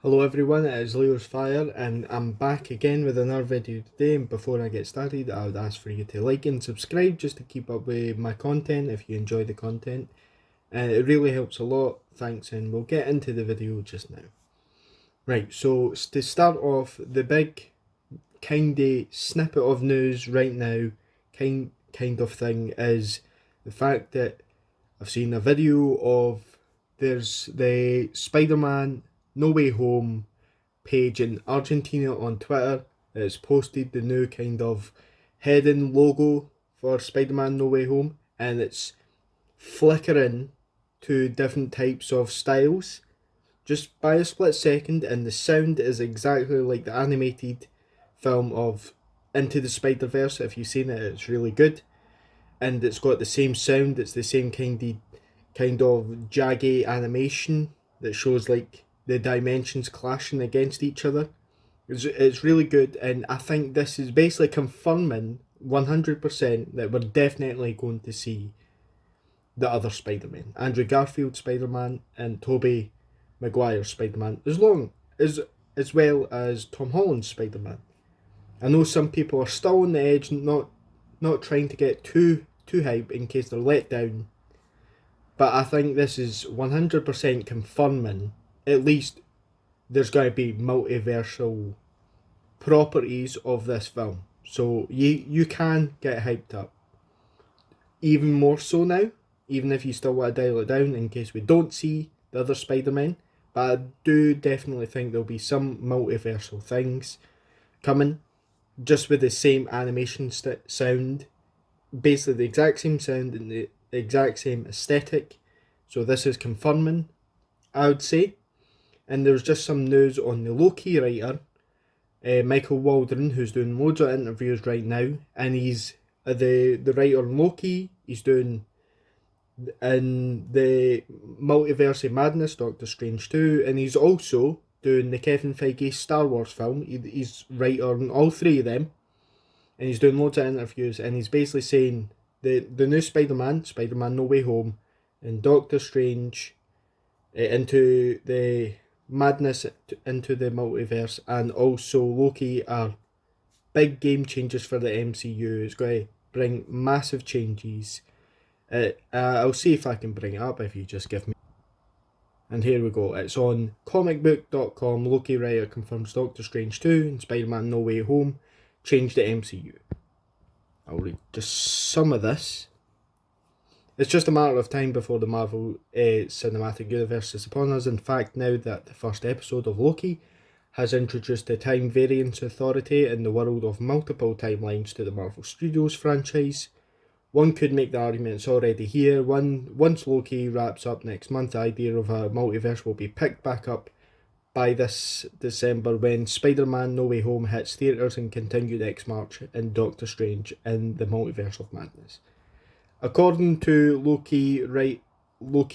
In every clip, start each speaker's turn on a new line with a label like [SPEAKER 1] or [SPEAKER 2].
[SPEAKER 1] Hello everyone, it is Leo's Fire and I'm back again with another video today. And before I get started, I would ask for you to like and subscribe just to keep up with my content if you enjoy the content. And it really helps a lot, thanks, and we'll get into the video just now. Right, so to start off, the big kinda snippet of news right now, kind of thing, is the fact that I've seen a video of there's the Spiderman No Way Home page in Argentina on Twitter that has posted the new kind of heading logo for Spider-Man No Way Home, and it's flickering to different types of styles just by a split second, and the sound is exactly like the animated film of Into the Spider-Verse. If you've seen it, it's really good, and it's got the same sound. It's the same kind of jaggy animation that shows like the dimensions clashing against each other. It's really good, and I think this is basically confirming 100% that we're definitely going to see the other Spider-Man, Andrew Garfield Spider-Man and Tobey Maguire Spider-Man, as well as Tom Holland's Spider-Man. I know some people are still on the edge, not trying to get too hype in case they're let down, but I think this is 100% confirming at least there's going to be multiversal properties of this film. So you can get hyped up. Even more so now, even if you still want to dial it down in case we don't see the other Spider-Man. But I do definitely think there'll be some multiversal things coming, just with the same animation sound, basically the exact same sound and the exact same aesthetic. So this is confirming, I would say. And there's just some news on the Loki writer, Michael Waldron, who's doing loads of interviews right now, and he's the writer on Loki. He's doing in the Multiverse of Madness, Doctor Strange 2, and he's also doing the Kevin Feige Star Wars film. He's writer on all three of them, and he's doing loads of interviews, and he's basically saying the new Spider-Man No Way Home, and Doctor Strange, Into the Madness, Into the Multiverse, and also Loki are big game changers for the MCU. It's going to bring massive changes. I'll see if I can bring it up if you just give me. And here we go. It's on comicbook.com. Loki writer confirms Doctor Strange 2 and Spider-Man No Way Home change the MCU. I'll read just some of this. It's just a matter of time before the Marvel cinematic universe is upon us. In fact, now that the first episode of Loki has introduced the Time Variance Authority in the world of multiple timelines to the Marvel Studios franchise, one could make the argument it's already here. Once Loki wraps up next month, the idea of a multiverse will be picked back up by this December when Spider-Man No Way Home hits theatres and continued next March in Doctor Strange in the Multiverse of Madness. According to Loki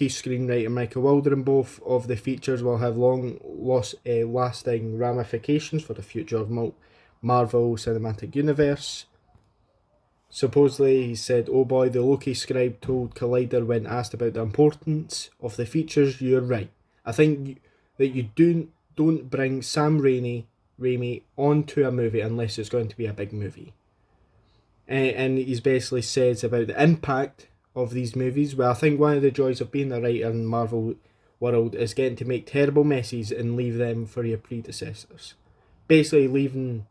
[SPEAKER 1] screenwriter Michael Waldron, both of the features will have lasting ramifications for the future of Marvel Cinematic Universe. Supposedly, he said, "Oh boy," the Loki scribe told Collider when asked about the importance of the features. "You're right. I think that you don't bring Sam Raimi onto a movie unless it's going to be a big movie." And he's basically says about the impact of these movies. Well, I think one of the joys of being a writer in the Marvel world is getting to make terrible messes and leave them for your predecessors. Basically leaving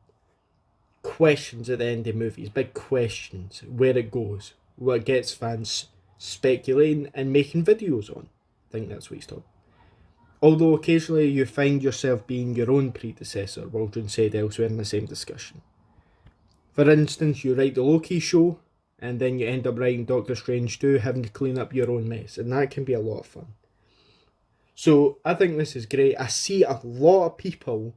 [SPEAKER 1] questions at the end of movies, big questions, where it goes, what gets fans speculating and making videos on. I think that's what he's talking. Although occasionally you find yourself being your own predecessor, Waldron said elsewhere in the same discussion. For instance, you write the Loki show, and then you end up writing Doctor Strange 2, having to clean up your own mess, and that can be a lot of fun. So I think this is great. I see a lot of people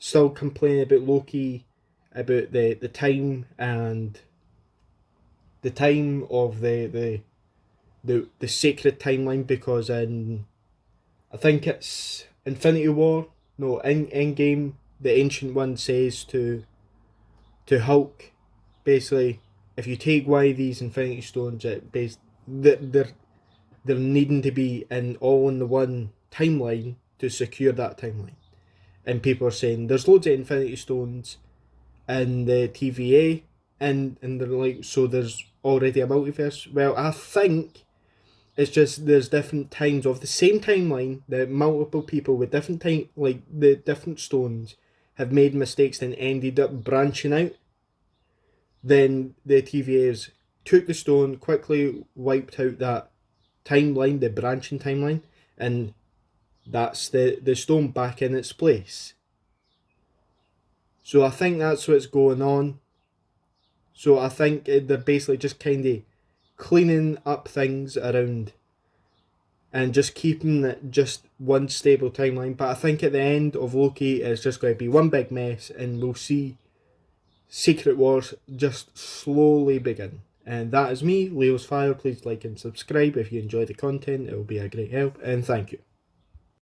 [SPEAKER 1] still complaining about Loki, about the time and the time of the sacred timeline, because in, I think it's Infinity War, no, in Endgame, the Ancient One says to Hulk, basically, if you take one of these Infinity Stones, they're needing to be all in the one timeline to secure that timeline. and people are saying there's loads of Infinity Stones in the TVA, and they're like, so there's already a multiverse. Well, I think it's just there's different times of the same timeline that multiple people with different time, like the different stones, have made mistakes and ended up branching out. Then the TVAs took the stone, quickly wiped out that timeline, the branching timeline, and that's the stone back in its place. So I think that's what's going on. So I think they're basically just kind of cleaning up things around and just keeping it just one stable timeline. But I think at the end of Loki, it's just going to be one big mess, and we'll see Secret Wars just slowly begin. And that is me, Leo's Fire. Please like and subscribe if you enjoy the content. It will be a great help, and thank you.